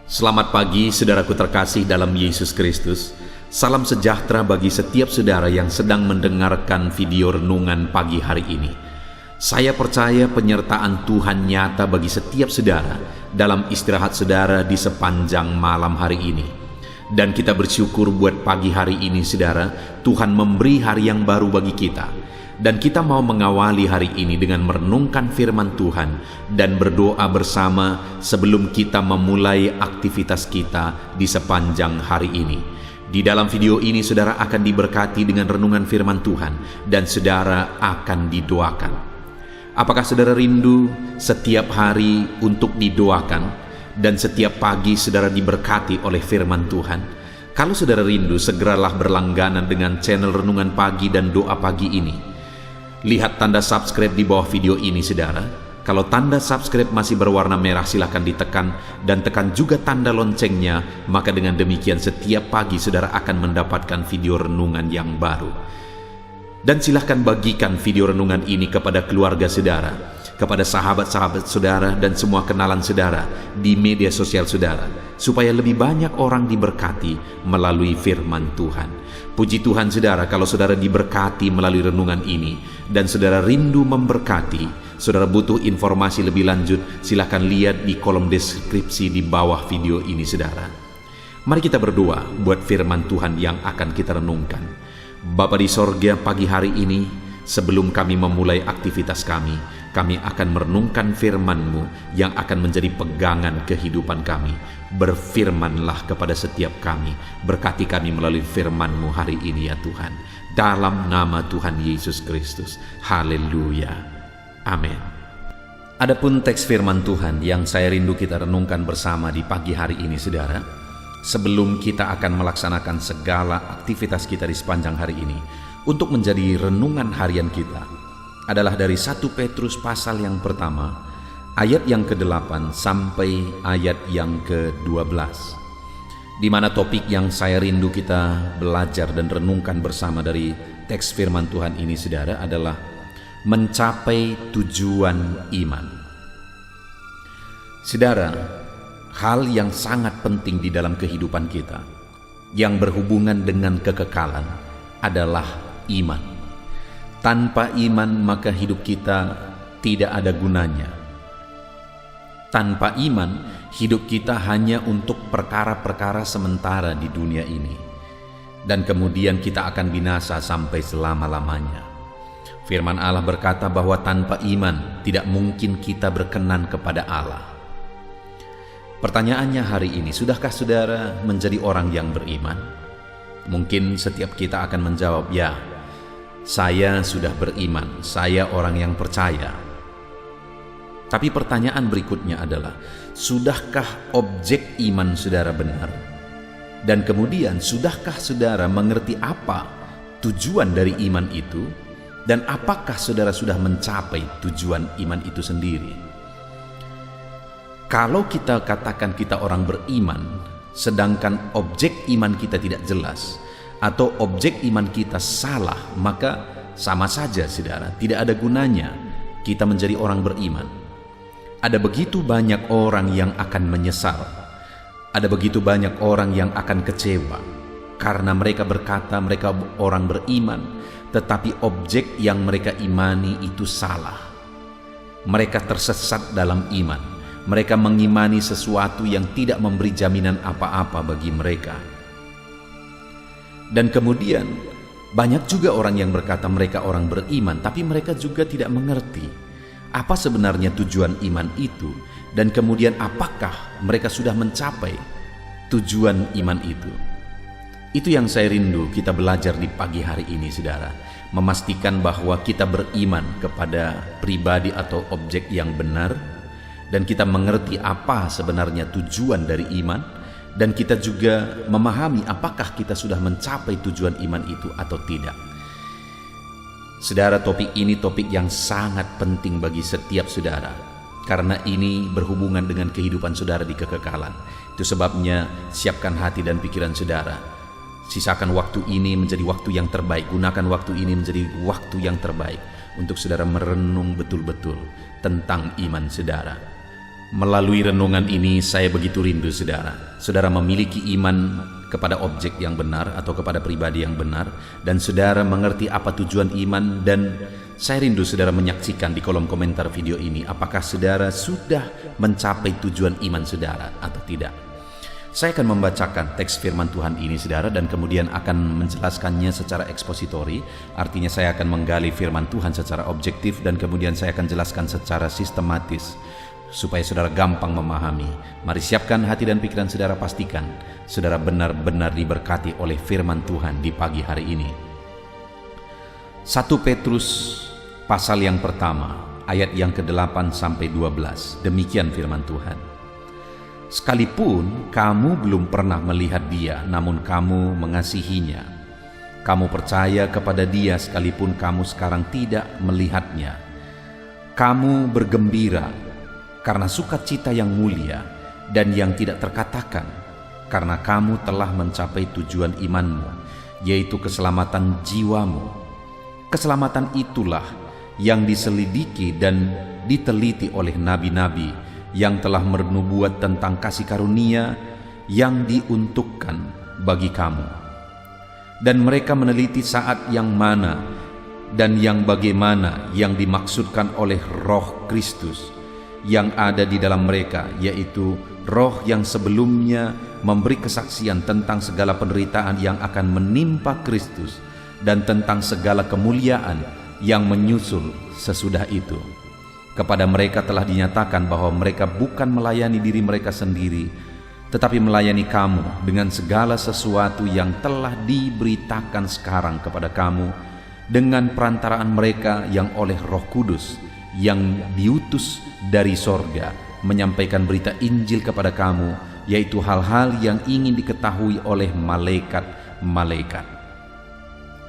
Selamat pagi saudaraku terkasih dalam Yesus Kristus. Salam sejahtera bagi setiap saudara yang sedang mendengarkan video renungan pagi hari ini. Saya percaya penyertaan Tuhan nyata bagi setiap saudara dalam istirahat saudara di sepanjang malam hari ini. Dan kita bersyukur buat pagi hari ini saudara, Tuhan memberi hari yang baru bagi kita. Dan kita mau mengawali hari ini dengan merenungkan firman Tuhan dan berdoa bersama sebelum kita memulai aktivitas kita di sepanjang hari ini. Di dalam video ini saudara akan diberkati dengan renungan firman Tuhan dan saudara akan didoakan. Apakah saudara rindu setiap hari untuk didoakan dan setiap pagi saudara diberkati oleh firman Tuhan? Kalau saudara rindu, segeralah berlangganan dengan channel Renungan Pagi dan Doa Pagi ini. Lihat tanda subscribe di bawah video ini saudara. Kalau tanda subscribe masih berwarna merah silahkan ditekan dan tekan juga tanda loncengnya. Maka dengan demikian setiap pagi saudara akan mendapatkan video renungan yang baru. Dan silahkan bagikan video renungan ini kepada keluarga saudara, kepada sahabat-sahabat saudara dan semua kenalan saudara di media sosial saudara, supaya lebih banyak orang diberkati melalui firman Tuhan. Puji Tuhan saudara, kalau saudara diberkati melalui renungan ini dan saudara rindu memberkati, saudara butuh informasi lebih lanjut, silakan lihat di kolom deskripsi di bawah video ini saudara. Mari kita berdoa buat firman Tuhan yang akan kita renungkan. Bapa di sorga, pagi hari ini sebelum kami memulai aktivitas kami akan merenungkan firman-Mu yang akan menjadi pegangan kehidupan kami. Berfirmanlah kepada setiap kami, berkati kami melalui firman-Mu hari ini ya Tuhan. Dalam nama Tuhan Yesus Kristus. Haleluya. Amin. Adapun teks firman Tuhan yang saya rindu kita renungkan bersama di pagi hari ini saudara, sebelum kita akan melaksanakan segala aktivitas kita di sepanjang hari ini, untuk menjadi renungan harian kita adalah dari 1 Petrus pasal yang pertama, ayat yang ke-8 sampai ayat yang ke-12. Di mana topik yang saya rindu kita belajar dan renungkan bersama dari teks firman Tuhan ini saudara adalah mencapai tujuan iman. Saudara, hal yang sangat penting di dalam kehidupan kita yang berhubungan dengan kekekalan adalah iman. Tanpa iman maka hidup kita tidak ada gunanya. Tanpa iman hidup kita hanya untuk perkara-perkara sementara di dunia ini, dan kemudian kita akan binasa sampai selama-lamanya. Firman Allah berkata bahwa tanpa iman tidak mungkin kita berkenan kepada Allah. Pertanyaannya hari ini, sudahkah saudara menjadi orang yang beriman? Mungkin setiap kita akan menjawab, ya, saya sudah beriman, saya orang yang percaya. Tapi pertanyaan berikutnya adalah, sudahkah objek iman saudara benar? Dan kemudian, sudahkah saudara mengerti apa tujuan dari iman itu? Dan apakah saudara sudah mencapai tujuan iman itu sendiri? Kalau kita katakan kita orang beriman, sedangkan objek iman kita tidak jelas, atau objek iman kita salah, maka sama saja saudara, tidak ada gunanya kita menjadi orang beriman. Ada begitu banyak orang yang akan menyesal, ada begitu banyak orang yang akan kecewa, karena mereka berkata mereka orang beriman, tetapi objek yang mereka imani itu salah. Mereka tersesat dalam iman. Mereka mengimani sesuatu yang tidak memberi jaminan apa-apa bagi mereka. Dan kemudian banyak juga orang yang berkata mereka orang beriman, tapi mereka juga tidak mengerti apa sebenarnya tujuan iman itu, dan kemudian apakah mereka sudah mencapai tujuan iman itu. Itu yang saya rindu kita belajar di pagi hari ini saudara, memastikan bahwa kita beriman kepada pribadi atau objek yang benar, dan kita mengerti apa sebenarnya tujuan dari iman, dan kita juga memahami apakah kita sudah mencapai tujuan iman itu atau tidak. Saudara, topik ini topik yang sangat penting bagi setiap saudara, karena ini berhubungan dengan kehidupan saudara di kekekalan. Itu sebabnya siapkan hati dan pikiran saudara. Sisakan waktu ini menjadi waktu yang terbaik. Gunakan waktu ini menjadi waktu yang terbaik untuk saudara merenung betul-betul tentang iman saudara. Melalui renungan ini saya begitu rindu saudara. Saudara memiliki iman kepada objek yang benar atau kepada pribadi yang benar, dan saudara mengerti apa tujuan iman. Dan saya rindu saudara menyaksikan di kolom komentar video ini apakah saudara sudah mencapai tujuan iman saudara atau tidak. Saya akan membacakan teks firman Tuhan ini saudara, dan kemudian akan menjelaskannya secara ekspositori. Artinya saya akan menggali firman Tuhan secara objektif, dan kemudian saya akan jelaskan secara sistematis supaya saudara gampang memahami. Mari siapkan hati dan pikiran saudara, pastikan saudara benar-benar diberkati oleh firman Tuhan di pagi hari ini. 1 Petrus pasal yang pertama, ayat yang ke-8 sampai 12. Demikian firman Tuhan. Sekalipun kamu belum pernah melihat Dia, namun kamu mengasihinya. Kamu percaya kepada Dia sekalipun kamu sekarang tidak melihatnya. Kamu bergembira karena sukacita yang mulia dan yang tidak terkatakan, karena kamu telah mencapai tujuan imanmu, yaitu keselamatan jiwamu. Keselamatan itulah yang diselidiki dan diteliti oleh nabi-nabi yang telah bernubuat tentang kasih karunia yang diuntukkan bagi kamu. Dan mereka meneliti saat yang mana dan yang bagaimana yang dimaksudkan oleh Roh Kristus yang ada di dalam mereka, yaitu roh yang sebelumnya memberi kesaksian tentang segala penderitaan yang akan menimpa Kristus dan tentang segala kemuliaan yang menyusul sesudah itu. Kepada mereka telah dinyatakan bahwa mereka bukan melayani diri mereka sendiri, tetapi melayani kamu dengan segala sesuatu yang telah diberitakan sekarang kepada kamu dengan perantaraan mereka yang oleh Roh Kudus yang diutus dari sorga menyampaikan berita Injil kepada kamu, yaitu hal-hal yang ingin diketahui oleh malaikat-malaikat.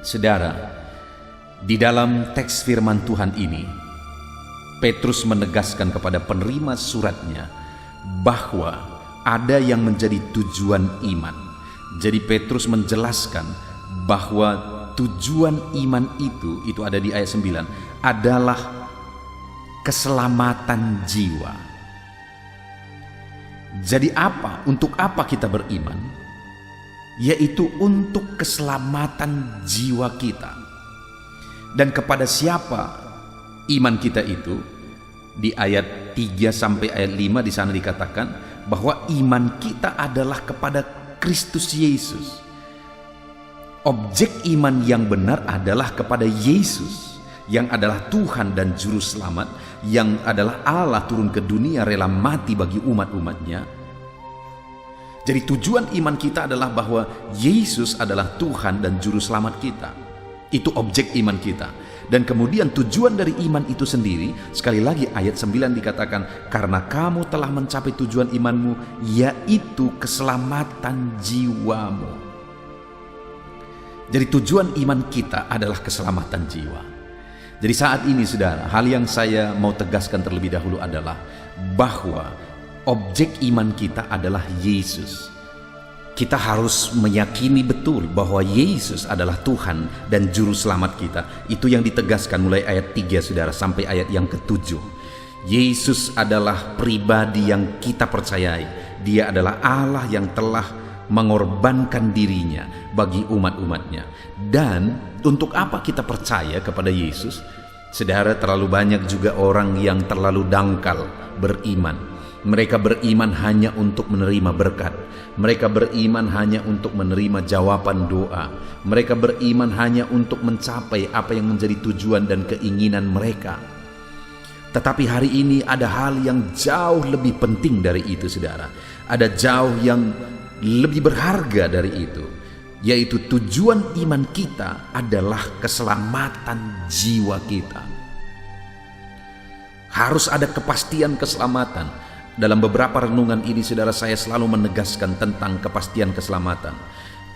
Saudara, di dalam teks firman Tuhan ini, Petrus menegaskan kepada penerima suratnya bahwa ada yang menjadi tujuan iman. Jadi Petrus menjelaskan bahwa tujuan iman itu ada di ayat 9, adalah keselamatan jiwa. Jadi apa? Untuk apa kita beriman? Yaitu untuk keselamatan jiwa kita. Dan kepada siapa iman kita itu? Di ayat 3 sampai ayat 5 di sana dikatakan bahwa iman kita adalah kepada Kristus Yesus. Objek iman yang benar adalah kepada Yesus, yang adalah Tuhan dan Juru Selamat, yang adalah Allah turun ke dunia rela mati bagi umat-umatnya. Jadi tujuan iman kita adalah bahwa Yesus adalah Tuhan dan Juru Selamat kita. Itu objek iman kita. Dan kemudian tujuan dari iman itu sendiri, sekali lagi ayat 9 dikatakan, karena kamu telah mencapai tujuan imanmu, yaitu keselamatan jiwamu. Jadi tujuan iman kita adalah keselamatan jiwa. Jadi saat ini saudara, hal yang saya mau tegaskan terlebih dahulu adalah bahwa objek iman kita adalah Yesus. Kita harus meyakini betul bahwa Yesus adalah Tuhan dan Juru Selamat kita. Itu yang ditegaskan mulai ayat 3 saudara sampai ayat yang ke-7. Yesus adalah pribadi yang kita percayai. Dia adalah Allah yang telah mengorbankan dirinya bagi umat-umatnya. Dan untuk apa kita percaya kepada Yesus? Saudara, terlalu banyak juga orang yang terlalu dangkal beriman. Mereka beriman hanya untuk menerima berkat. Mereka beriman hanya untuk menerima jawaban doa. Mereka beriman hanya untuk mencapai apa yang menjadi tujuan dan keinginan mereka. Tetapi hari ini ada hal yang jauh lebih penting dari itu saudara. Ada jauh yang lebih berharga dari itu, yaitu tujuan iman kita adalah keselamatan jiwa kita. Harus ada kepastian keselamatan. Dalam beberapa renungan ini saudara, saya selalu menegaskan tentang kepastian keselamatan.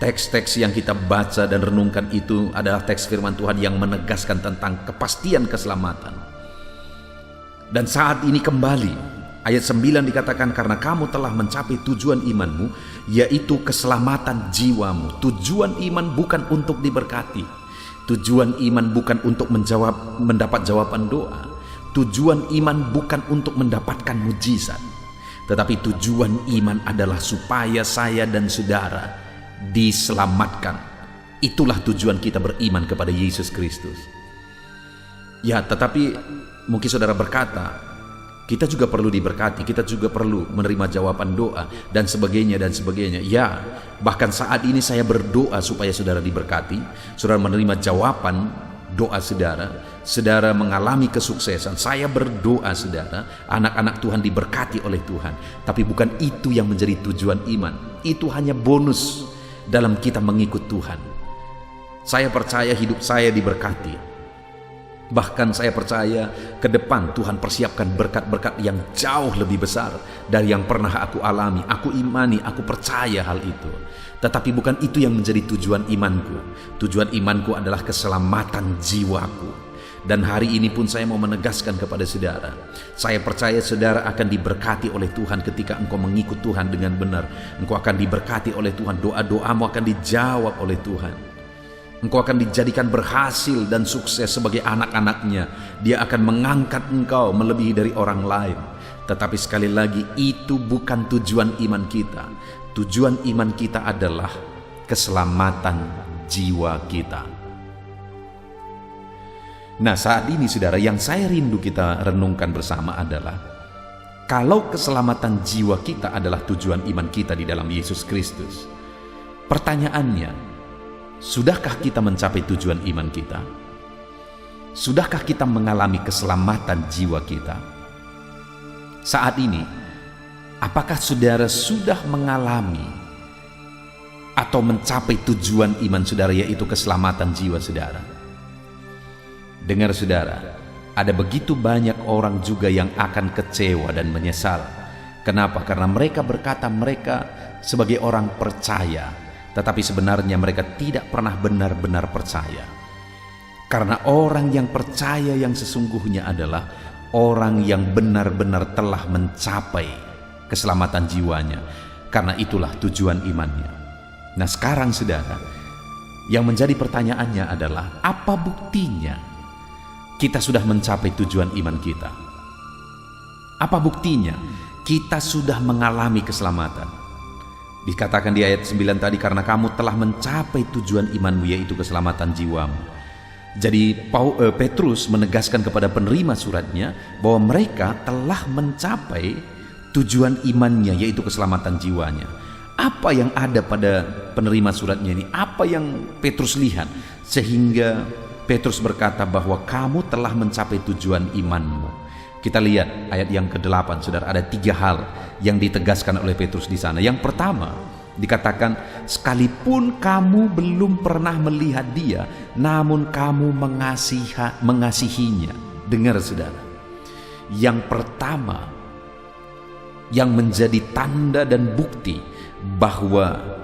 Teks-teks yang kita baca dan renungkan itu adalah teks firman Tuhan yang menegaskan tentang kepastian keselamatan. Dan saat ini kembali ayat 9 dikatakan, karena kamu telah mencapai tujuan imanmu, yaitu keselamatan jiwamu. Tujuan iman bukan untuk diberkati. Tujuan iman bukan untuk mendapat jawaban doa. Tujuan iman bukan untuk mendapatkan mujizat. Tetapi tujuan iman adalah supaya saya dan saudara diselamatkan. Itulah tujuan kita beriman kepada Yesus Kristus. Ya, tetapi mungkin saudara berkata, kita juga perlu diberkati, kita juga perlu menerima jawaban doa dan sebagainya dan sebagainya. Ya, bahkan saat ini saya berdoa supaya saudara diberkati, saudara menerima jawaban doa saudara, saudara mengalami kesuksesan. Saya berdoa saudara, anak-anak Tuhan diberkati oleh Tuhan. Tapi bukan itu yang menjadi tujuan iman. Itu hanya bonus dalam kita mengikut Tuhan. Saya percaya hidup saya diberkati. Bahkan saya percaya ke depan Tuhan persiapkan berkat-berkat yang jauh lebih besar dari yang pernah aku alami. Aku imani, aku percaya hal itu. Tetapi bukan itu yang menjadi tujuan imanku. Tujuan imanku adalah keselamatan jiwaku. Dan hari ini pun saya mau menegaskan kepada saudara, saya percaya saudara akan diberkati oleh Tuhan ketika engkau mengikut Tuhan dengan benar. Engkau akan diberkati oleh Tuhan, doa-doamu akan dijawab oleh Tuhan. Engkau akan dijadikan berhasil dan sukses sebagai anak-anaknya. Dia akan mengangkat engkau melebihi dari orang lain. Tetapi sekali lagi, itu bukan tujuan iman kita. Tujuan iman kita adalah keselamatan jiwa kita. Nah, saat ini saudara, yang saya rindu kita renungkan bersama adalah, kalau keselamatan jiwa kita adalah tujuan iman kita di dalam Yesus Kristus, pertanyaannya, sudahkah kita mencapai tujuan iman kita? Sudahkah kita mengalami keselamatan jiwa kita? Saat ini, apakah saudara sudah mengalami atau mencapai tujuan iman saudara, yaitu keselamatan jiwa saudara? Dengar saudara, ada begitu banyak orang juga yang akan kecewa dan menyesal. Kenapa? Karena mereka berkata mereka sebagai orang percaya, tetapi sebenarnya mereka tidak pernah benar-benar percaya. Karena orang yang percaya yang sesungguhnya adalah orang yang benar-benar telah mencapai keselamatan jiwanya. Karena itulah tujuan imannya. Nah, sekarang saudara, yang menjadi pertanyaannya adalah, apa buktinya kita sudah mencapai tujuan iman kita? Apa buktinya kita sudah mengalami keselamatan? Dikatakan di ayat 9 tadi, karena kamu telah mencapai tujuan imanmu, yaitu keselamatan jiwamu. Jadi Petrus menegaskan kepada penerima suratnya bahwa mereka telah mencapai tujuan imannya, yaitu keselamatan jiwanya. Apa yang ada pada penerima suratnya ini? Apa yang Petrus lihat sehingga Petrus berkata bahwa kamu telah mencapai tujuan imanmu? Kita lihat ayat yang ke-8, saudara. Ada 3 hal yang ditegaskan oleh Petrus di sana. Yang pertama, dikatakan, sekalipun kamu belum pernah melihat dia, namun kamu mengasihinya. Dengar saudara, yang pertama yang menjadi tanda dan bukti bahwa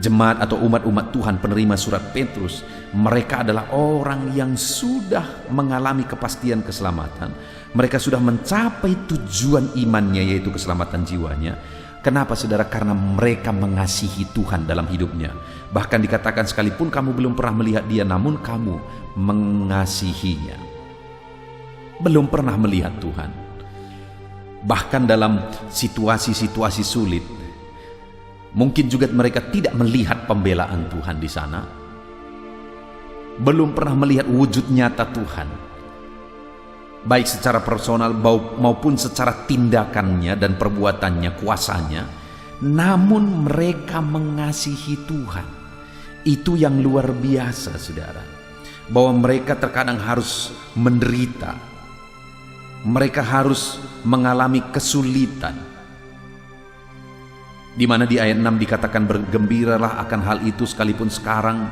jemaat atau umat-umat Tuhan penerima surat Petrus, mereka adalah orang yang sudah mengalami kepastian keselamatan. Mereka sudah mencapai tujuan imannya, yaitu keselamatan jiwanya. Kenapa saudara? Karena mereka mengasihi Tuhan dalam hidupnya. Bahkan dikatakan, sekalipun kamu belum pernah melihat dia, namun kamu mengasihinya. Belum pernah melihat Tuhan. Bahkan dalam situasi-situasi sulit, mungkin juga mereka tidak melihat pembelaan Tuhan di sana. Belum pernah melihat wujud nyata Tuhan, baik secara personal maupun secara tindakannya dan perbuatannya, kuasanya. Namun mereka mengasihi Tuhan. Itu yang luar biasa saudara. Bahwa mereka terkadang harus menderita. Mereka harus mengalami kesulitan. Di mana di ayat 6 dikatakan, bergembiralah akan hal itu, sekalipun sekarang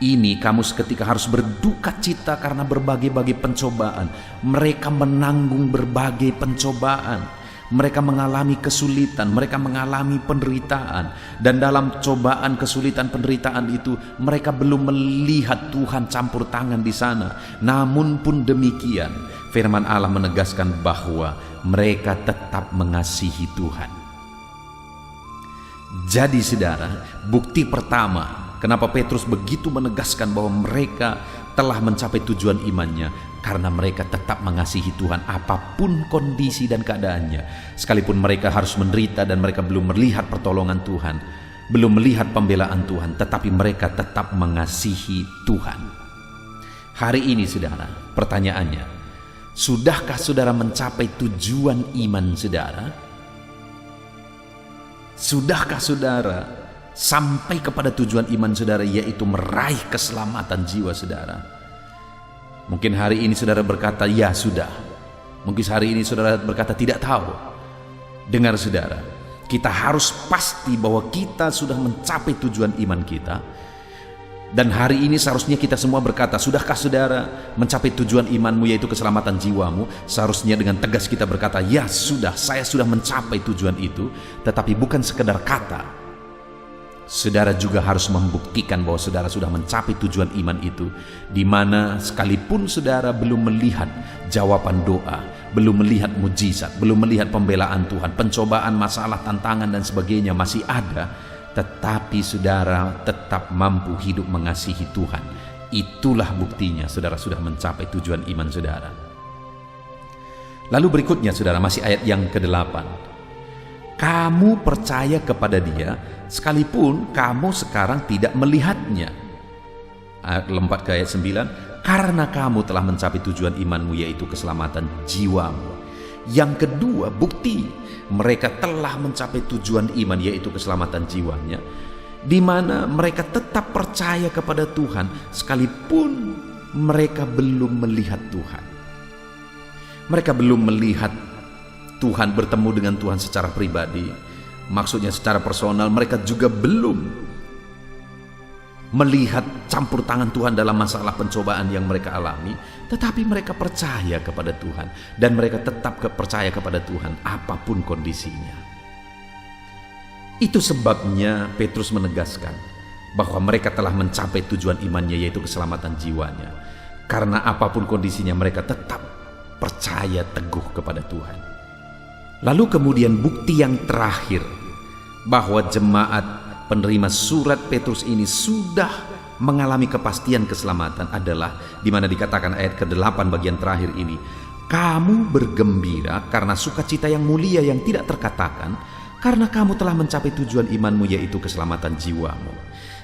ini kamu seketika harus berduka cita karena berbagai-bagai pencobaan. Mereka menanggung berbagai pencobaan. Mereka mengalami kesulitan, mereka mengalami penderitaan. Dan dalam cobaan, kesulitan, penderitaan itu, mereka belum melihat Tuhan campur tangan di sana. Namun pun demikian, firman Allah menegaskan bahwa mereka tetap mengasihi Tuhan. Jadi saudara, bukti pertama kenapa Petrus begitu menegaskan bahwa mereka telah mencapai tujuan imannya, karena mereka tetap mengasihi Tuhan apapun kondisi dan keadaannya. Sekalipun mereka harus menderita dan mereka belum melihat pertolongan Tuhan, belum melihat pembelaan Tuhan, tetapi mereka tetap mengasihi Tuhan. Hari ini saudara, pertanyaannya, sudahkah saudara mencapai tujuan iman saudara? Sudahkah saudara sampai kepada tujuan iman saudara, yaitu meraih keselamatan jiwa saudara? Mungkin hari ini saudara berkata, ya sudah. Mungkin hari ini saudara berkata, tidak tahu. Dengar saudara, kita harus pasti bahwa kita sudah mencapai tujuan iman kita. Dan hari ini seharusnya kita semua berkata, sudahkah saudara mencapai tujuan imanmu, yaitu keselamatan jiwamu? Seharusnya dengan tegas kita berkata, ya sudah, saya sudah mencapai tujuan itu. Tetapi bukan sekedar kata, saudara juga harus membuktikan bahwa saudara sudah mencapai tujuan iman itu, di mana sekalipun saudara belum melihat jawaban doa, belum melihat mujizat, belum melihat pembelaan Tuhan, pencobaan, masalah, tantangan dan sebagainya masih ada, tetapi saudara tetap mampu hidup mengasihi Tuhan. Itulah buktinya saudara sudah mencapai tujuan iman saudara. Lalu berikutnya saudara, masih ayat yang ke-8. Kamu percaya kepada Dia sekalipun kamu sekarang tidak melihatnya. Lompat ke ayat 9. Karena kamu telah mencapai tujuan imanmu, yaitu keselamatan jiwamu. Yang kedua, bukti mereka telah mencapai tujuan iman, yaitu keselamatan jiwanya, di mana mereka tetap percaya kepada Tuhan sekalipun mereka belum melihat Tuhan. Mereka belum melihat Tuhan, bertemu dengan Tuhan secara pribadi, maksudnya secara personal. Mereka juga belum melihat campur tangan Tuhan dalam masalah pencobaan yang mereka alami, tetapi mereka percaya kepada Tuhan, dan mereka tetap percaya kepada Tuhan apapun kondisinya. Itu sebabnya Petrus menegaskan bahwa mereka telah mencapai tujuan imannya, yaitu keselamatan jiwanya, karena apapun kondisinya mereka tetap percaya teguh kepada Tuhan. Lalu kemudian bukti yang terakhir bahwa jemaat penerima surat Petrus ini sudah mengalami kepastian keselamatan adalah di mana dikatakan ayat ke-8 bagian terakhir ini, kamu bergembira karena sukacita yang mulia yang tidak terkatakan, karena kamu telah mencapai tujuan imanmu, yaitu keselamatan jiwamu.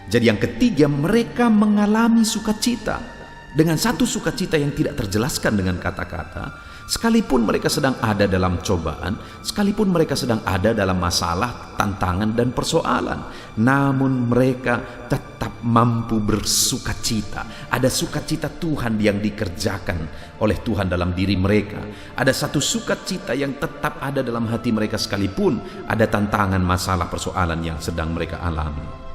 Jadi yang ketiga, mereka mengalami sukacita dengan satu sukacita yang tidak terjelaskan dengan kata-kata. Sekalipun mereka sedang ada dalam cobaan, sekalipun mereka sedang ada dalam masalah, tantangan dan persoalan, namun mereka tetap mampu bersukacita. Ada sukacita Tuhan yang dikerjakan oleh Tuhan dalam diri mereka. Ada satu sukacita yang tetap ada dalam hati mereka sekalipun ada tantangan, masalah, persoalan yang sedang mereka alami.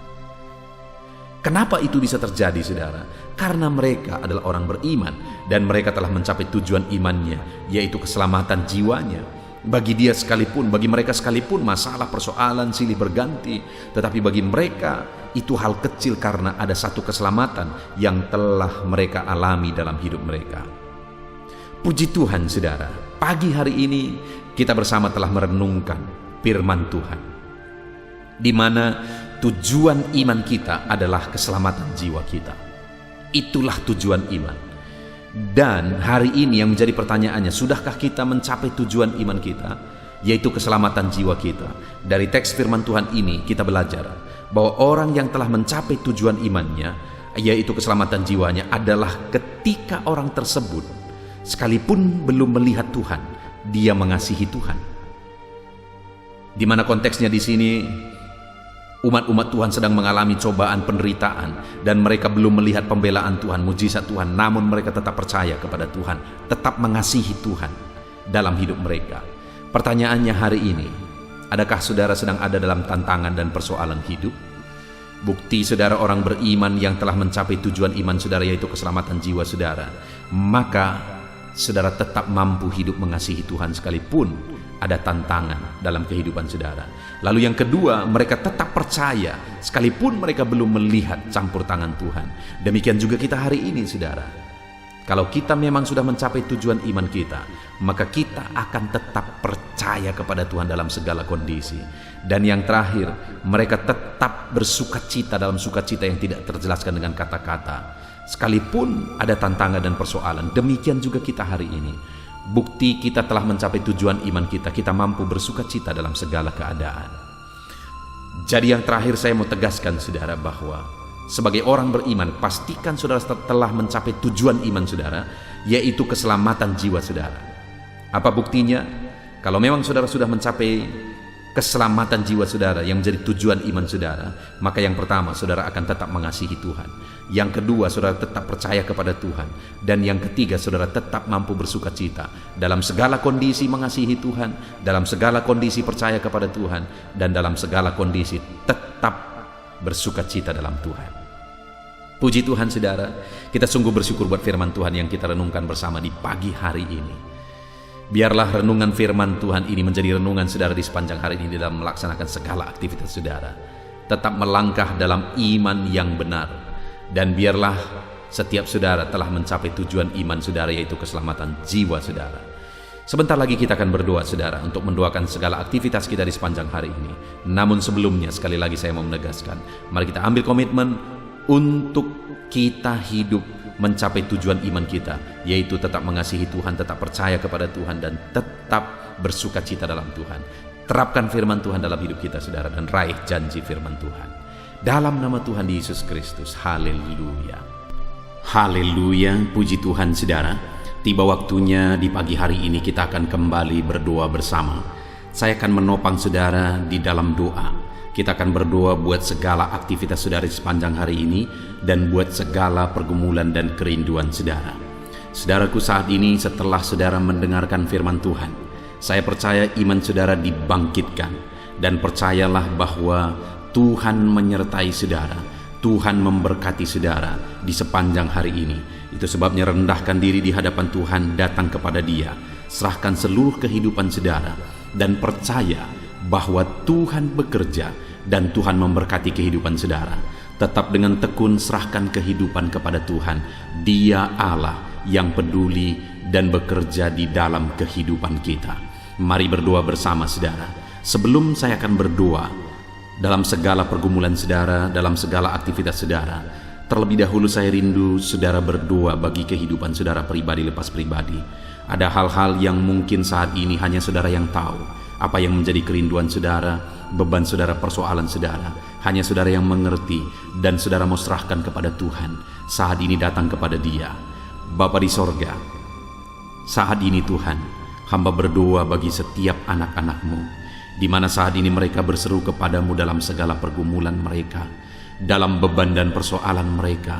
Kenapa itu bisa terjadi saudara? Karena mereka adalah orang beriman dan mereka telah mencapai tujuan imannya, yaitu keselamatan jiwanya. Bagi dia sekalipun, bagi mereka sekalipun masalah, persoalan silih berganti, tetapi bagi mereka itu hal kecil karena ada satu keselamatan yang telah mereka alami dalam hidup mereka. Puji Tuhan saudara, pagi hari ini kita bersama telah merenungkan firman Tuhan, di mana tujuan iman kita adalah keselamatan jiwa kita. Itulah tujuan iman. Dan hari ini yang menjadi pertanyaannya, sudahkah kita mencapai tujuan iman kita, yaitu keselamatan jiwa kita? Dari teks firman Tuhan ini kita belajar bahwa orang yang telah mencapai tujuan imannya, yaitu keselamatan jiwanya, adalah ketika orang tersebut sekalipun belum melihat Tuhan, dia mengasihi Tuhan. Di mana konteksnya di sini, umat-umat Tuhan sedang mengalami cobaan, penderitaan, dan mereka belum melihat pembelaan Tuhan, mujizat Tuhan, namun mereka tetap percaya kepada Tuhan, tetap mengasihi Tuhan dalam hidup mereka. Pertanyaannya hari ini, adakah saudara sedang ada dalam tantangan dan persoalan hidup? Bukti saudara orang beriman yang telah mencapai tujuan iman saudara, yaitu keselamatan jiwa saudara, maka saudara tetap mampu hidup mengasihi Tuhan sekalipun ada tantangan dalam kehidupan saudara. Lalu yang kedua, mereka tetap percaya sekalipun mereka belum melihat campur tangan Tuhan. Demikian juga kita hari ini saudara. Kalau kita memang sudah mencapai tujuan iman kita, maka kita akan tetap percaya kepada Tuhan dalam segala kondisi. Dan yang terakhir, mereka tetap bersukacita dalam sukacita yang tidak terjelaskan dengan kata-kata. Sekalipun ada tantangan dan persoalan, demikian juga kita hari ini. Bukti kita telah mencapai tujuan iman kita, kita mampu bersuka cita dalam segala keadaan. Jadi yang terakhir saya mau tegaskan saudara bahwa sebagai orang beriman, pastikan saudara telah mencapai tujuan iman saudara, yaitu keselamatan jiwa saudara. Apa buktinya? Kalau memang saudara sudah mencapai keselamatan jiwa saudara yang menjadi tujuan iman saudara, maka yang pertama saudara akan tetap mengasihi Tuhan. Yang kedua saudara tetap percaya kepada Tuhan. Dan yang ketiga saudara tetap mampu bersuka cita dalam segala kondisi, mengasihi Tuhan, dalam segala kondisi percaya kepada Tuhan, dan dalam segala kondisi tetap bersuka cita dalam Tuhan. Puji Tuhan saudara, kita sungguh bersyukur buat firman Tuhan yang kita renungkan bersama di pagi hari ini. Biarlah renungan firman Tuhan ini menjadi renungan saudara di sepanjang hari ini dalam melaksanakan segala aktivitas saudara. Tetap melangkah dalam iman yang benar. Dan biarlah setiap saudara telah mencapai tujuan iman saudara, yaitu keselamatan jiwa saudara. Sebentar lagi kita akan berdoa saudara untuk mendoakan segala aktivitas kita di sepanjang hari ini. Namun sebelumnya sekali lagi saya mau menegaskan, mari kita ambil komitmen untuk kita hidup mencapai tujuan iman kita, yaitu tetap mengasihi Tuhan, tetap percaya kepada Tuhan, dan tetap bersuka cita dalam Tuhan. Terapkan firman Tuhan dalam hidup kita saudara, dan raih janji firman Tuhan. Dalam nama Tuhan Yesus Kristus, haleluya. Haleluya, puji Tuhan saudara. Tiba waktunya di pagi hari ini kita akan kembali berdoa bersama. Saya akan menopang saudara di dalam doa. Kita akan berdoa buat segala aktivitas saudara di sepanjang hari ini, dan buat segala pergumulan dan kerinduan saudara. Saudaraku, saat ini setelah saudara mendengarkan firman Tuhan, saya percaya iman saudara dibangkitkan. Dan percayalah bahwa Tuhan menyertai saudara, Tuhan memberkati saudara di sepanjang hari ini. Itu sebabnya rendahkan diri di hadapan Tuhan, datang kepada Dia, serahkan seluruh kehidupan saudara, dan percaya bahwa Tuhan bekerja dan Tuhan memberkati kehidupan saudara. Tetap dengan tekun serahkan kehidupan kepada Tuhan. Dia Allah yang peduli dan bekerja di dalam kehidupan kita. Mari berdoa bersama saudara. Sebelum saya akan berdoa dalam segala pergumulan saudara, dalam segala aktivitas saudara, terlebih dahulu saya rindu saudara berdoa bagi kehidupan saudara pribadi lepas pribadi. Ada hal-hal yang mungkin saat ini hanya saudara yang tahu. Apa yang menjadi kerinduan saudara, beban saudara, persoalan saudara, hanya saudara yang mengerti, dan saudara mau serahkan kepada Tuhan. Saat ini datang kepada Dia. Bapa di sorga, saat ini Tuhan, hamba berdoa bagi setiap anak-anak-Mu, di mana saat ini mereka berseru kepadamu dalam segala pergumulan mereka, dalam beban dan persoalan mereka.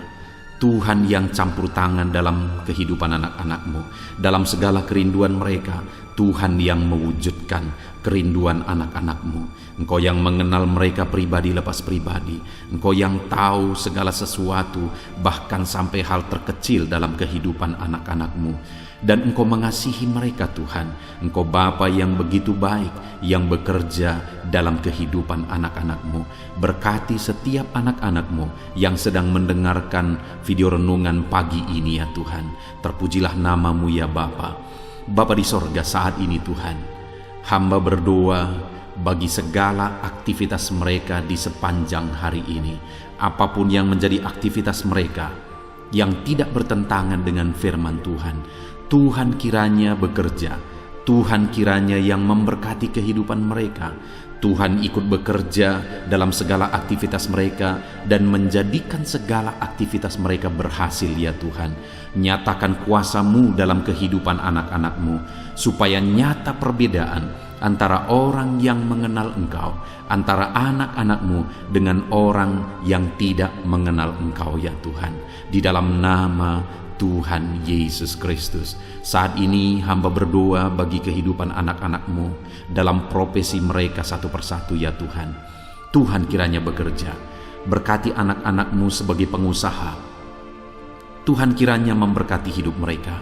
Tuhan yang campur tangan dalam kehidupan anak-anak-Mu, dalam segala kerinduan mereka. Tuhan yang mewujudkan kerinduan anak-anak-Mu. Engkau yang mengenal mereka pribadi lepas pribadi. Engkau yang tahu segala sesuatu, bahkan sampai hal terkecil dalam kehidupan anak-anak-Mu. Dan Engkau mengasihi mereka Tuhan. Engkau Bapa yang begitu baik, yang bekerja dalam kehidupan anak-anak-Mu. Berkati setiap anak-anak-Mu yang sedang mendengarkan video renungan pagi ini ya Tuhan. Terpujilah nama-Mu ya Bapa. Bapa di sorga, saat ini Tuhan, hamba berdoa bagi segala aktivitas mereka di sepanjang hari ini. Apapun yang menjadi aktivitas mereka yang tidak bertentangan dengan firman Tuhan, Tuhan kiranya bekerja. Tuhan kiranya yang memberkati kehidupan mereka. Tuhan ikut bekerja dalam segala aktivitas mereka dan menjadikan segala aktivitas mereka berhasil ya Tuhan. Nyatakan kuasa-Mu dalam kehidupan anak-anak-Mu, supaya nyata perbedaan antara orang yang mengenal Engkau, antara anak-anak-Mu dengan orang yang tidak mengenal Engkau ya Tuhan. Di dalam nama Tuhan Yesus Kristus, saat ini hamba berdoa bagi kehidupan anak-anak-Mu dalam profesi mereka satu persatu ya Tuhan. Tuhan kiranya bekerja. Berkati anak-anak-Mu sebagai pengusaha. Tuhan kiranya memberkati hidup mereka.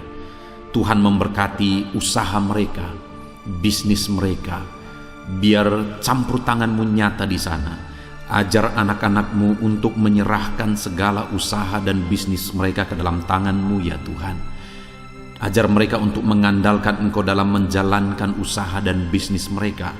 Tuhan memberkati usaha mereka, bisnis mereka. Biar campur tangan-Mu nyata di sana. Ajar anak-anak-Mu untuk menyerahkan segala usaha dan bisnis mereka ke dalam tangan-Mu ya Tuhan. Ajar mereka untuk mengandalkan Engkau dalam menjalankan usaha dan bisnis mereka.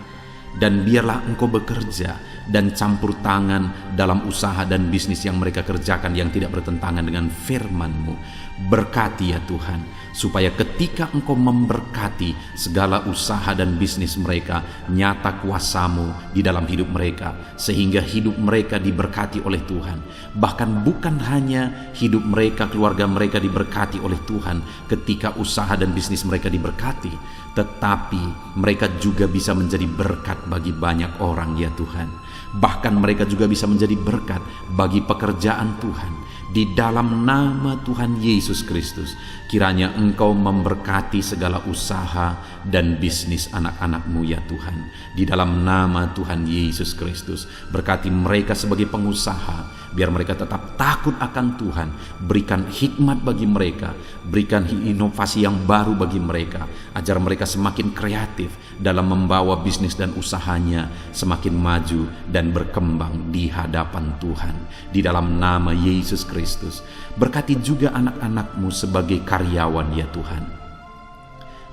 Dan biarlah Engkau bekerja dan campur tangan dalam usaha dan bisnis yang mereka kerjakan yang tidak bertentangan dengan firman-Mu. Berkati ya Tuhan, supaya ketika Engkau memberkati segala usaha dan bisnis mereka, nyata kuasa-Mu di dalam hidup mereka, sehingga hidup mereka diberkati oleh Tuhan. Bahkan bukan hanya hidup mereka, keluarga mereka diberkati oleh Tuhan ketika usaha dan bisnis mereka diberkati, tetapi mereka juga bisa menjadi berkat bagi banyak orang ya Tuhan. Bahkan mereka juga bisa menjadi berkat bagi pekerjaan Tuhan. Di dalam nama Tuhan Yesus Kristus, kiranya Engkau memberkati segala usaha dan bisnis anak-anak-Mu ya Tuhan. Di dalam nama Tuhan Yesus Kristus, berkati mereka sebagai pengusaha, biar mereka tetap takut akan Tuhan. Berikan hikmat bagi mereka, berikan inovasi yang baru bagi mereka, ajar mereka semakin kreatif dalam membawa bisnis dan usahanya semakin maju dan berkembang di hadapan Tuhan. Di dalam nama Yesus Kristus, berkati juga anak-anak-Mu sebagai karyawan ya Tuhan.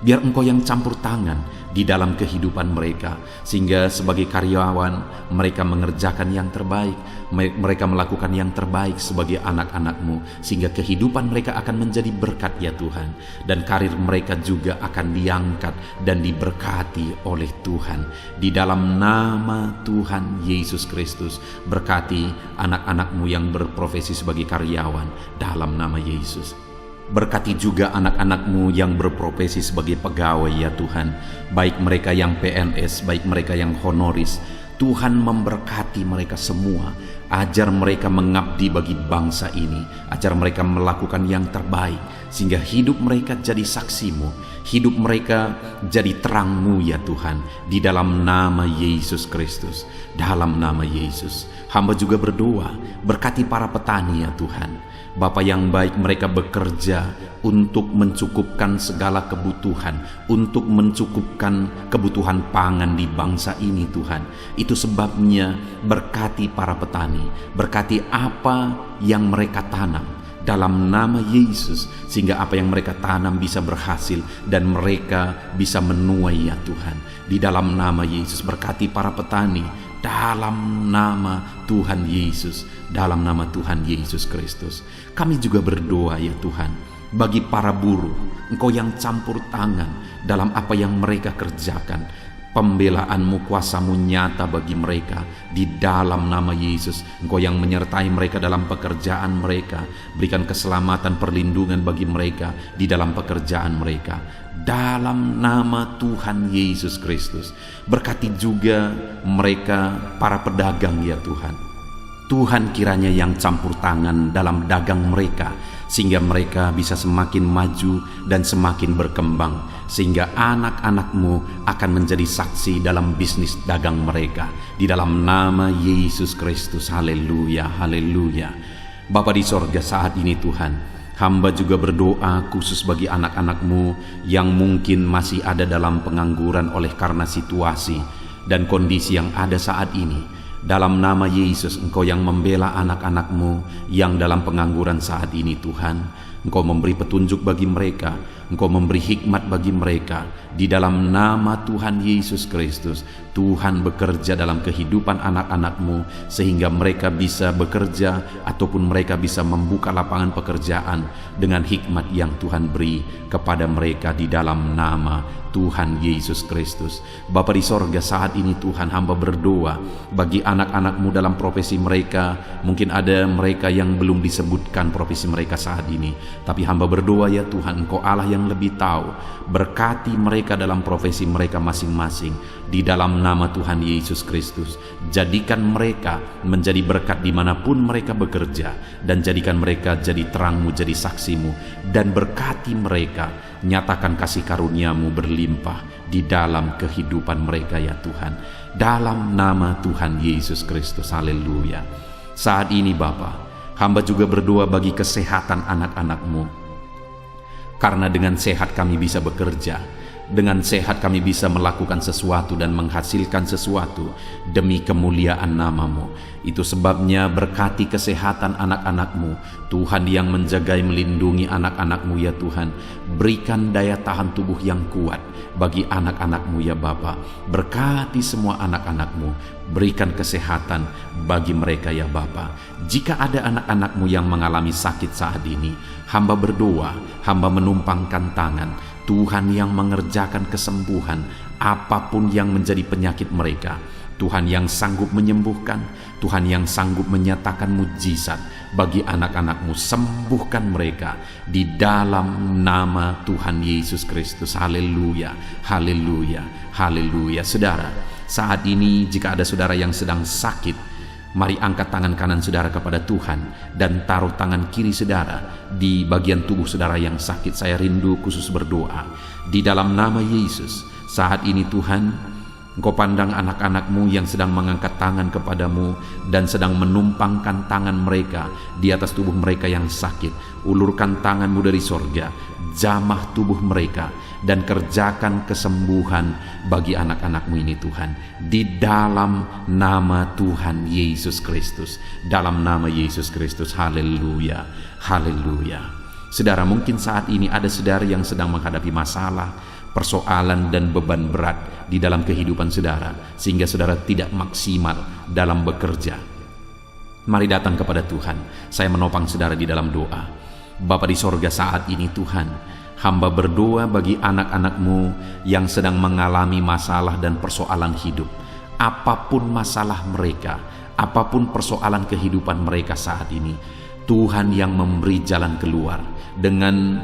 Biar Engkau yang campur tangan di dalam kehidupan mereka, sehingga sebagai karyawan mereka mengerjakan yang terbaik, mereka melakukan yang terbaik sebagai anak-anak-Mu, sehingga kehidupan mereka akan menjadi berkat ya Tuhan, dan karir mereka juga akan diangkat dan diberkati oleh Tuhan. Di dalam nama Tuhan Yesus Kristus, berkati anak-anak-Mu yang berprofesi sebagai karyawan dalam nama Yesus. Berkati juga anak-anak-Mu yang berprofesi sebagai pegawai ya Tuhan, baik mereka yang PNS, baik mereka yang honoris. Tuhan memberkati mereka semua, ajar mereka mengabdi bagi bangsa ini, ajar mereka melakukan yang terbaik, sehingga hidup mereka jadi saksi-Mu, hidup mereka jadi terang-Mu ya Tuhan. Di dalam nama Yesus Kristus, dalam nama Yesus, hamba juga berdoa, berkati para petani ya Tuhan. Bapa yang baik, mereka bekerja untuk mencukupkan segala kebutuhan, untuk mencukupkan kebutuhan pangan di bangsa ini Tuhan. Itu sebabnya berkati para petani, berkati apa yang mereka tanam dalam nama Yesus, sehingga apa yang mereka tanam bisa berhasil dan mereka bisa menuai ya Tuhan. Di dalam nama Yesus, berkati para petani dalam nama Tuhan Yesus, dalam nama Tuhan Yesus Kristus. Kami juga berdoa ya Tuhan, bagi para buruh, Engkau yang campur tangan dalam apa yang mereka kerjakan. Pembelaan-Mu, kuasa-Mu nyata bagi mereka. Di dalam nama Yesus, Engkau yang menyertai mereka dalam pekerjaan mereka. Berikan keselamatan, perlindungan bagi mereka di dalam pekerjaan mereka. Dalam nama Tuhan Yesus Kristus, berkati juga mereka para pedagang ya Tuhan. Tuhan kiranya yang campur tangan dalam dagang mereka, sehingga mereka bisa semakin maju dan semakin berkembang, sehingga anak-anak-Mu akan menjadi saksi dalam bisnis dagang mereka. Di dalam nama Yesus Kristus, haleluya, haleluya. Bapa di sorga, saat ini Tuhan, hamba juga berdoa khusus bagi anak-anak-Mu yang mungkin masih ada dalam pengangguran oleh karena situasi dan kondisi yang ada saat ini. Dalam nama Yesus, Engkau yang membela anak-anak-Mu yang dalam pengangguran saat ini Tuhan. Engkau memberi petunjuk bagi mereka, Engkau memberi hikmat bagi mereka. Di dalam nama Tuhan Yesus Kristus, Tuhan bekerja dalam kehidupan anak-anak-Mu, sehingga mereka bisa bekerja ataupun mereka bisa membuka lapangan pekerjaan dengan hikmat yang Tuhan beri kepada mereka di dalam nama Tuhan Yesus Kristus. Bapa di sorga, saat ini Tuhan, hamba berdoa bagi anak-anak-Mu dalam profesi mereka. Mungkin ada mereka yang belum disebutkan profesi mereka saat ini, tapi hamba berdoa ya Tuhan, Engkau Allah yang lebih tahu. Berkati mereka dalam profesi mereka masing-masing di dalam nama Tuhan Yesus Kristus. Jadikan mereka menjadi berkat dimanapun mereka bekerja, dan jadikan mereka jadi terang-Mu, jadi saksi-Mu, dan berkati mereka. Nyatakan kasih karunia-Mu berlimpah di dalam kehidupan mereka ya Tuhan. Dalam nama Tuhan Yesus Kristus, haleluya. Saat ini Bapa, hamba juga berdoa bagi kesehatan anak-anak-Mu. Karena dengan sehat kami bisa bekerja, Dengan sehat kami bisa melakukan sesuatu dan menghasilkan sesuatu demi kemuliaan nama-Mu. Itu sebabnya berkati kesehatan anak-anak-Mu, Tuhan, yang menjagai melindungi anak-anak-Mu ya Tuhan. Berikan daya tahan tubuh yang kuat bagi anak-anak-Mu ya Bapa. Berkati semua anak-anak-Mu, berikan kesehatan bagi mereka ya Bapa. Jika ada anak-anak-Mu yang mengalami sakit saat ini, hamba berdoa, hamba menumpangkan tangan, Tuhan yang mengerjakan kesembuhan apapun yang menjadi penyakit mereka. Tuhan yang sanggup menyembuhkan, Tuhan yang sanggup menyatakan mujizat bagi anak-anak-Mu. Sembuhkan mereka di dalam nama Tuhan Yesus Kristus. Haleluya, haleluya, haleluya. Saudara, saat ini jika ada saudara yang sedang sakit, mari angkat tangan kanan saudara kepada Tuhan dan taruh tangan kiri saudara di bagian tubuh saudara yang sakit. Saya rindu khusus berdoa di dalam nama Yesus. Saat ini Tuhan, Engkau pandang anak-anak-Mu yang sedang mengangkat tangan kepadamu dan sedang menumpangkan tangan mereka di atas tubuh mereka yang sakit. Ulurkan tangan-Mu dari sorga, jamah tubuh mereka, dan kerjakan kesembuhan bagi anak-anak-Mu ini Tuhan. Di dalam nama Tuhan Yesus Kristus. Dalam nama Yesus Kristus. Haleluya, haleluya. Saudara, mungkin saat ini ada saudara yang sedang menghadapi masalah, persoalan dan beban berat di dalam kehidupan saudara, sehingga saudara tidak maksimal dalam bekerja. Mari datang kepada Tuhan. Saya menopang saudara di dalam doa. Bapa di sorga, saat ini Tuhan, hamba berdoa bagi anak-anak-Mu yang sedang mengalami masalah dan persoalan hidup. Apapun masalah mereka, apapun persoalan kehidupan mereka saat ini, Tuhan yang memberi jalan keluar. Dengan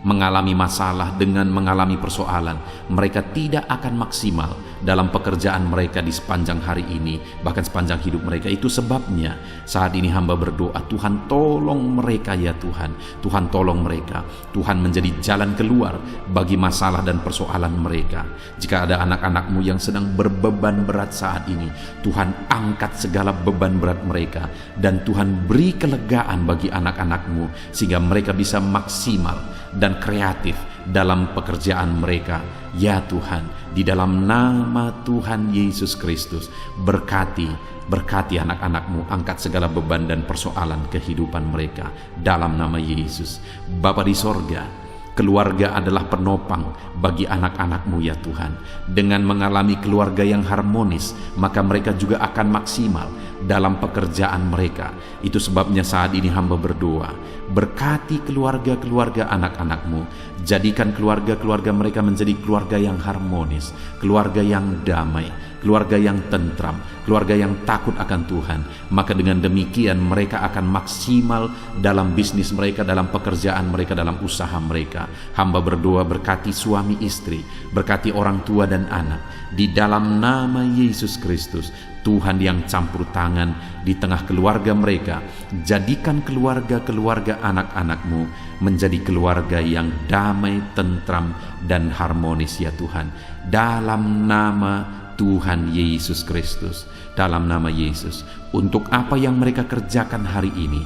mengalami masalah, dengan mengalami persoalan, mereka tidak akan maksimal dalam pekerjaan mereka di sepanjang hari ini, bahkan sepanjang hidup mereka. Itu sebabnya saat ini hamba berdoa, Tuhan tolong mereka ya Tuhan. Tuhan tolong mereka. Tuhan menjadi jalan keluar bagi masalah dan persoalan mereka. Jika ada anak-anak-Mu yang sedang berbeban berat saat ini, Tuhan angkat segala beban berat mereka, dan Tuhan beri kelegaan bagi anak-anak-Mu sehingga mereka bisa maksimal dan kreatif dalam pekerjaan mereka. Ya Tuhan, di dalam nama Tuhan Yesus Kristus, berkati anak-anak-Mu, angkat segala beban dan persoalan kehidupan mereka dalam nama Yesus. Bapa di sorga, keluarga adalah penopang bagi anak-anak-Mu ya Tuhan. Dengan mengalami keluarga yang harmonis, maka mereka juga akan maksimal dalam pekerjaan mereka. Itu sebabnya saat ini hamba berdoa, berkati keluarga-keluarga anak-anak-Mu. Jadikan keluarga-keluarga mereka menjadi keluarga yang harmonis, keluarga yang damai, keluarga yang tentram, keluarga yang takut akan Tuhan. Maka dengan demikian mereka akan maksimal dalam bisnis mereka, dalam pekerjaan mereka, dalam usaha mereka. Hamba berdoa, berkati suami istri, berkati orang tua dan anak, di dalam nama Yesus Kristus. Tuhan yang campur tangan di tengah keluarga mereka. Jadikan keluarga-keluarga anak-anak-Mu menjadi keluarga yang damai, tentram, dan harmonis ya Tuhan. Dalam nama Tuhan Yesus Kristus, dalam nama Yesus. Untuk apa yang mereka kerjakan hari ini,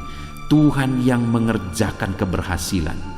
Tuhan yang mengerjakan keberhasilan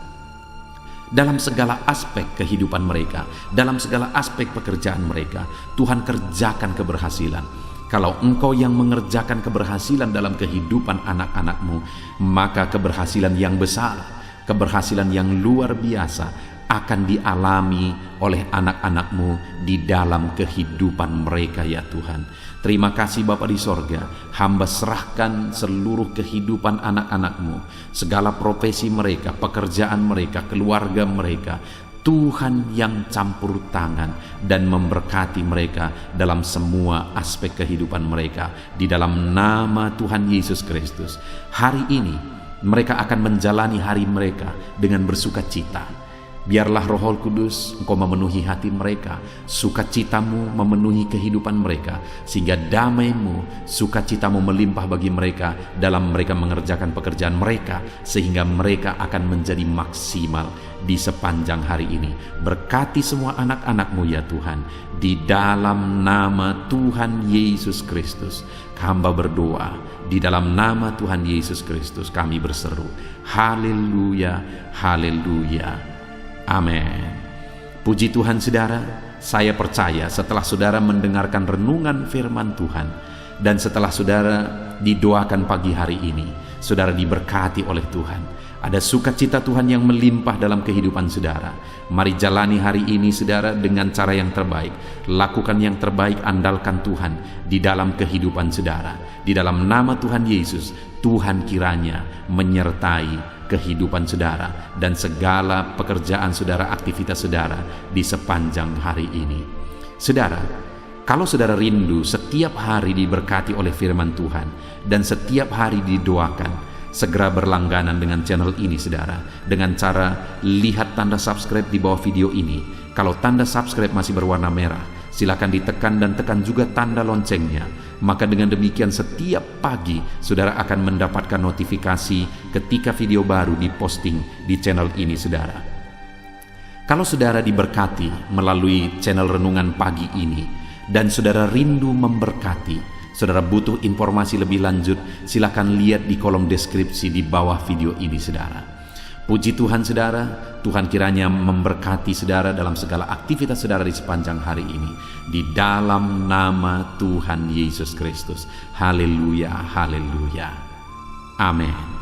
dalam segala aspek kehidupan mereka, dalam segala aspek pekerjaan mereka. Tuhan kerjakan keberhasilan. Kalau Engkau yang mengerjakan keberhasilan dalam kehidupan anak-anak-Mu, maka keberhasilan yang besar, keberhasilan yang luar biasa akan dialami oleh anak-anak-Mu di dalam kehidupan mereka ya Tuhan. Terima kasih Bapa di sorga. Hamba serahkan seluruh kehidupan anak-anak-Mu, segala profesi mereka, pekerjaan mereka, keluarga mereka. Tuhan yang campur tangan dan memberkati mereka dalam semua aspek kehidupan mereka. Di dalam nama Tuhan Yesus Kristus, hari ini mereka akan menjalani hari mereka dengan bersukacita. Biarlah Roh Kudus Engkau memenuhi hati mereka, sukacitamu memenuhi kehidupan mereka, sehingga damai-Mu, sukacitamu melimpah bagi mereka dalam mereka mengerjakan pekerjaan mereka, sehingga mereka akan menjadi maksimal di sepanjang hari ini. Berkati semua anak-anak-Mu ya Tuhan, di dalam nama Tuhan Yesus Kristus. Hamba berdoa, di dalam nama Tuhan Yesus Kristus kami berseru, haleluya, haleluya. Amin. Puji Tuhan saudara, saya percaya setelah saudara mendengarkan renungan firman Tuhan dan setelah saudara didoakan pagi hari ini, saudara diberkati oleh Tuhan. Ada sukacita Tuhan yang melimpah dalam kehidupan saudara. Mari jalani hari ini saudara dengan cara yang terbaik. Lakukan yang terbaik, andalkan Tuhan di dalam kehidupan saudara. Di dalam nama Tuhan Yesus, Tuhan kiranya menyertai kehidupan saudara dan segala pekerjaan saudara, aktivitas saudara di sepanjang hari ini. Saudara, kalau saudara rindu setiap hari diberkati oleh firman Tuhan dan setiap hari didoakan, segera berlangganan dengan channel ini saudara, dengan cara lihat tanda subscribe di bawah video ini. Kalau tanda subscribe masih berwarna merah, silakan ditekan dan tekan juga tanda loncengnya. Maka dengan demikian setiap pagi saudara akan mendapatkan notifikasi ketika video baru diposting di channel ini saudara. Kalau saudara diberkati melalui channel renungan pagi ini dan saudara rindu memberkati, saudara butuh informasi lebih lanjut, silakan lihat di kolom deskripsi di bawah video ini saudara. Puji Tuhan saudara, Tuhan kiranya memberkati saudara dalam segala aktivitas saudara di sepanjang hari ini. Di dalam nama Tuhan Yesus Kristus. Haleluya, haleluya. Amin.